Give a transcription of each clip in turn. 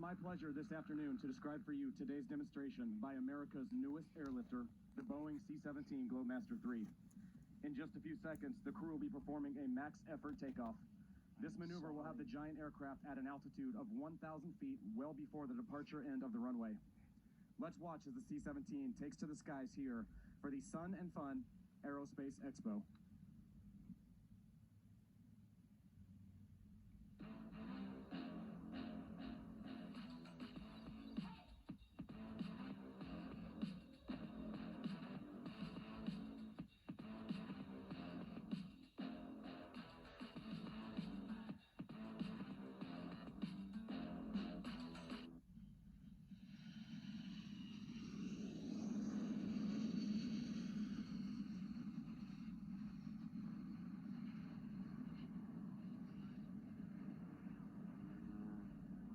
my pleasure this afternoon to describe for you today's demonstration by America's newest airlifter, the Boeing C-17 Globemaster III. In just a few seconds, the crew will be performing a max effort takeoff. This maneuver will have the giant aircraft at an altitude of 1,000 feet well before the departure end of the runway. Let's watch as the C-17 takes to the skies here for the Sun and Fun Aerospace Expo.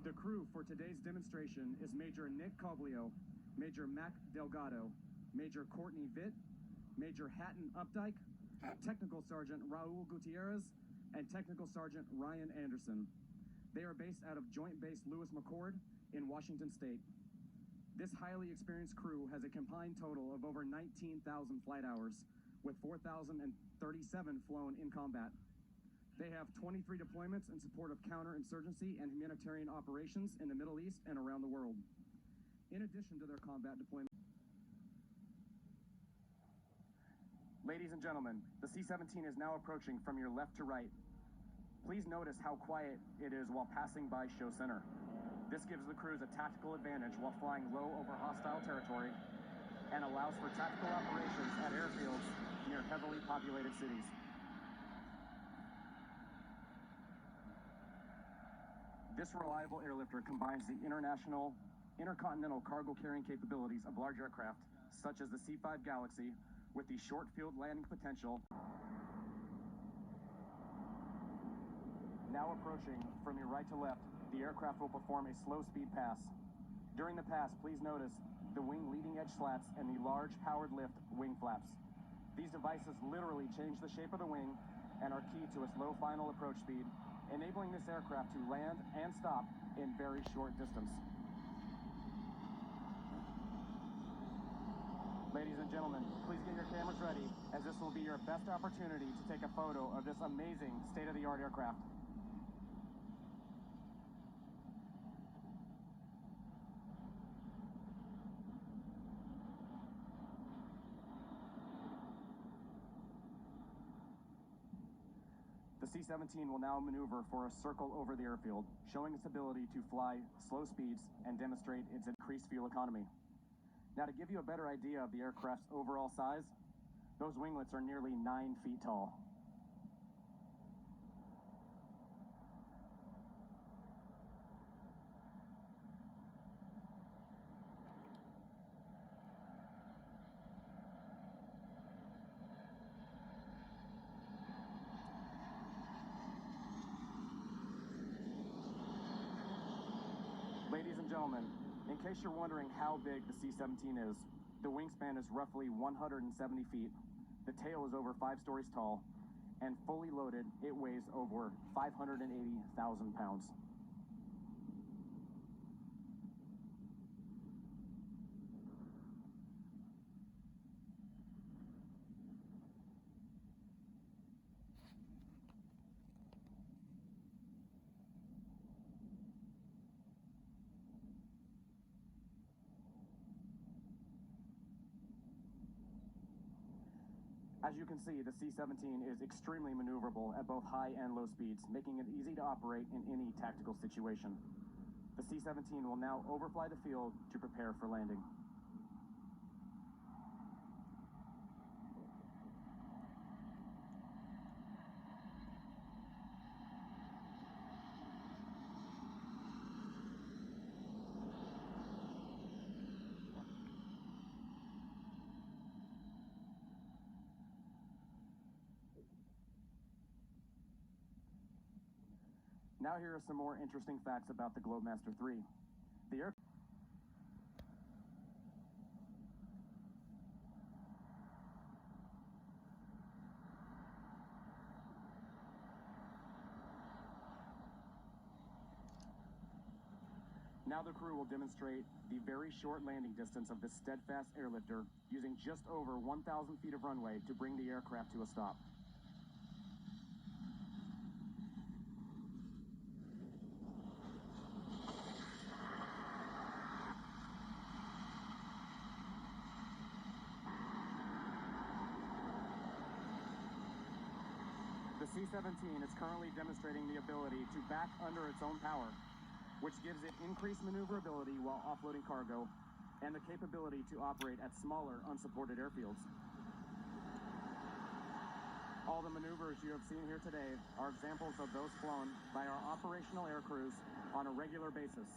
The crew for today's demonstration is Major Nick Coglio, Major Mac Delgado, Major Courtney Vitt, Major Hatton Updike, Technical Sergeant Raul Gutierrez, and Technical Sergeant Ryan Anderson. They are based out of Joint Base Lewis McChord in Washington State. This highly experienced crew has a combined total of over 19,000 flight hours, with 4,037 flown in combat. They have 23 deployments in support of counterinsurgency and humanitarian operations in the Middle East and around the world. In addition to their combat deployment, ladies and gentlemen, the C-17 is now approaching from your left to right. Please notice how quiet it is while passing by show center. This gives the crews a tactical advantage while flying low over hostile territory and allows for tactical operations at airfields near heavily populated cities. This reliable airlifter combines the intercontinental cargo carrying capabilities of large aircraft, such as the C-5 Galaxy, with the short field landing potential. Now approaching from your right to left, the aircraft will perform a slow speed pass. During the pass, please notice the wing leading edge slats and the large powered lift wing flaps. These devices literally change the shape of the wing and are key to its low final approach speed, enabling this aircraft to land and stop in very short distance. Ladies and gentlemen, please get your cameras ready, as this will be your best opportunity to take a photo of this amazing state-of-the-art aircraft. The C-17 will now maneuver for a circle over the airfield, showing its ability to fly slow speeds and demonstrate its increased fuel economy. Now, to give you a better idea of the aircraft's overall size, those winglets are nearly 9 feet tall. Ladies and gentlemen, in case you're wondering how big the C-17 is, the wingspan is roughly 170 feet, the tail is over 5 stories tall, and fully loaded, it weighs over 580,000 pounds. As you can see, the C-17 is extremely maneuverable at both high and low speeds, making it easy to operate in any tactical situation. The C-17 will now overfly the field to prepare for landing. Now here are some more interesting facts about the Globemaster III. The Now the crew will demonstrate the very short landing distance of this steadfast airlifter using just over 1,000 feet of runway to bring the aircraft to a stop. The C-17 is currently demonstrating the ability to back under its own power, which gives it increased maneuverability while offloading cargo, and the capability to operate at smaller, unsupported airfields. All the maneuvers you have seen here today are examples of those flown by our operational air crews on a regular basis,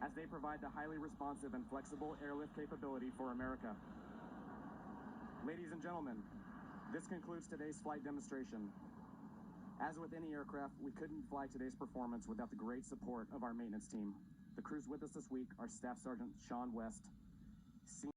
as they provide the highly responsive and flexible airlift capability for America. Ladies and gentlemen, this concludes today's flight demonstration. As with any aircraft, we couldn't fly today's performance without the great support of our maintenance team. The crews with us this week are Staff Sergeant Sean West,